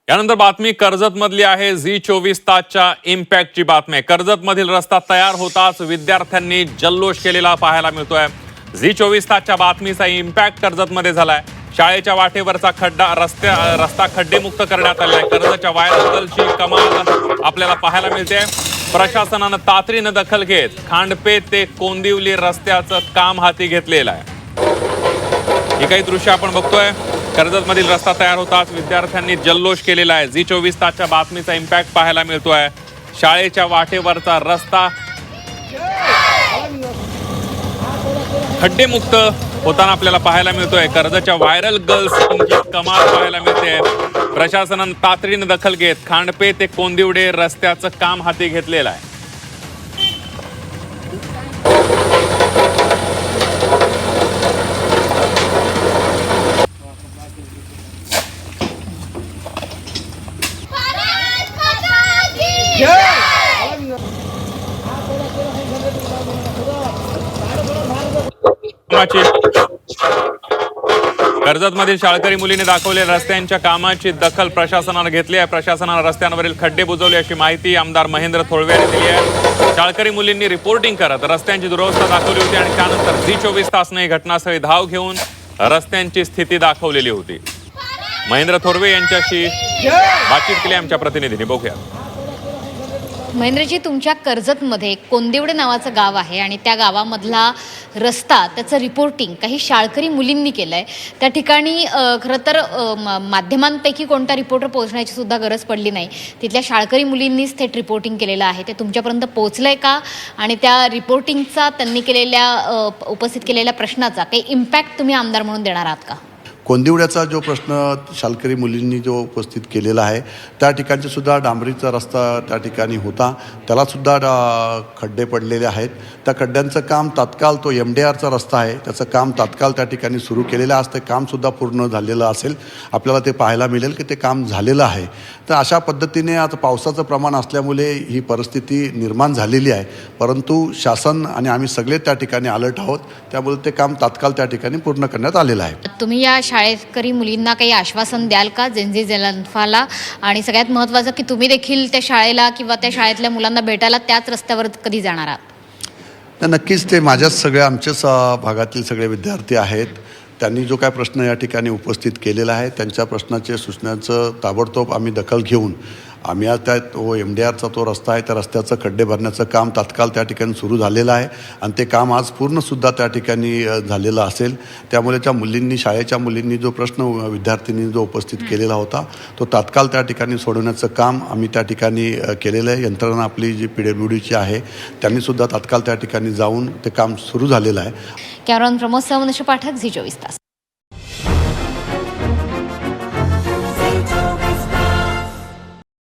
यानंतर बातमी कर्जत मधली आहे। झी24 तासच्या इम्पॅक्टची बातमी। कर्जत मधील रस्ता तयार होताच विद्यार्थ्यांनी जल्लोष केलेला पाहायला मिळतोय। झी24 तासच्या बातमीचा इम्पॅक्ट कर्जत मध्ये झालाय। शाळेच्या वाटेवरचा रस्ता खड्डेमुक्त करण्यात आलाय। कर्जतच्या वायरलची कमाल आपल्याला पाहायला मिळते। प्रशासनानं तातडीनं दखल घेत खांडपे ते कोंदिवली रस्त्याचं काम हाती घेतलेलं आहे। हे काही दृश्य आपण बघतोय। कर्जत मधील रस्ता तयार होताच विद्यार्थ्यांनी जल्लोष केलेला आहे। झी24 तासच्या बातमीचा इम्पॅक्ट पाहायला मिळतोय। शाळेच्या वाटेवरचा रस्ता खड्डेमुक्त होताना आपल्याला पाहायला मिळतोय। कर्जतच्या व्हायरल गर्ल्सची कमाल पाहायला मिळते। प्रशासनानं तातडीनं दखल घेत खांडपे ते कोंदिवडे रस्त्याचं काम हाती घेतलेलं आहे। कर्जतमधील शाळकरी मुलीने दाखवलेल्या रस्त्यांच्या कामाची दखल प्रशासनाने घेतली आहे। प्रशासनाने रस्त्यांवरील खड्डे बुजवले अशी माहिती आमदार महेंद्र थोरवे यांनी दिली आहे। शाळकरी मुलींनी रिपोर्टिंग करत रस्त्यांची दुरवस्था दाखवली होती आणि त्यानंतर झी24 तासने घटनास्थळी धाव घेऊन रस्त्यांची स्थिती दाखवलेली होती। महेंद्र थोरवे यांच्याशी बातचीत केली आमच्या प्रतिनिधींनी, बघूया। महेंद्रजी, तुमच्या कर्जतमध्ये कोंदिवडे नावाचं गाव आहे आणि त्या गावामधला रस्ता त्याचं रिपोर्टिंग काही शाळकरी मुलींनी केलं आहे। त्या ठिकाणी खरं तर माध्यमांपैकी कोणता रिपोर्टर पोहोचण्याची सुद्धा गरज पडली नाही। तिथल्या शाळकरी मुलींनीच थेट रिपोर्टिंग केलेलं आहे। ते तुमच्यापर्यंत पोहोचलं आहे का आणि त्या रिपोर्टिंगचा त्यांनी उपस्थित केलेल्या प्रश्नाचा काही इम्पॅक्ट तुम्ही आमदार म्हणून देणार आहात का? कोंदिवड्याचा जो प्रश्न शाळकरी मुलींनी जो उपस्थित केलेला आहे त्या ठिकाणचे सुद्धा डांबरीचा रस्ता त्या ठिकाणी होता, त्यालासुद्धा खड्डे पडलेले आहेत। त्या खड्ड्यांचं काम तात्काळ, तो MDRचा रस्ता आहे त्याचं काम तात्काळ त्या ठिकाणी सुरू केलेलं आहे। आज ते कामसुद्धा पूर्ण झालेलं असेल, आपल्याला ते पाहायला मिळेल की ते काम झालेलं आहे। तर अशा पद्धतीने आता पावसाचं प्रमाण असल्यामुळे ही परिस्थिती निर्माण झालेली आहे, परंतु शासन आणि आम्ही सगळे त्या ठिकाणी अलर्ट आहोत, त्यामुळे ते काम तात्काळ त्या ठिकाणी पूर्ण करण्यात आलेलं आहे। तुम्ही या शाळकरी मुलींना काही आश्वासन द्याल का जेनझी जलंफाला? आणि सगळ्यात महत्त्वाचं की तुम्ही देखील त्या शाळेला किंवा त्या शाळेतल्या मुलांना भेटायला त्याच रस्त्यावर कधी जाणार आहात? तर नक्कीच ते माझ्याच भागातील सगळे विद्यार्थी आहेत, त्यांनी जो काय प्रश्न या ठिकाणी उपस्थित केलेला आहे त्यांच्या प्रश्नाचे सूचनांचं ताबडतोब आम्ही दखल घेऊन आम्ही आज त्या MDRचा तो रस्ता आहे त्या रस्त्याचं खड्डे भरण्याचं काम तात्काळ त्या ठिकाणी सुरू झालेलं आहे आणि ते काम आज पूर्णसुद्धा त्या ठिकाणी झालेलं असेल। त्यामुळे त्या मुलींनी, शाळेच्या मुलींनी जो प्रश्न विद्यार्थ्यांनी जो उपस्थित केलेला होता तो तात्काळ त्या ठिकाणी सोडवण्याचं काम आम्ही त्या ठिकाणी केलेलं आहे। यंत्रणा आपली जी PWDची आहे त्यांनीसुद्धा तात्काळ त्या ठिकाणी जाऊन ते काम सुरू झालेलं आहे। कॅमेरामन प्रमोद पाठक, झी24 तास।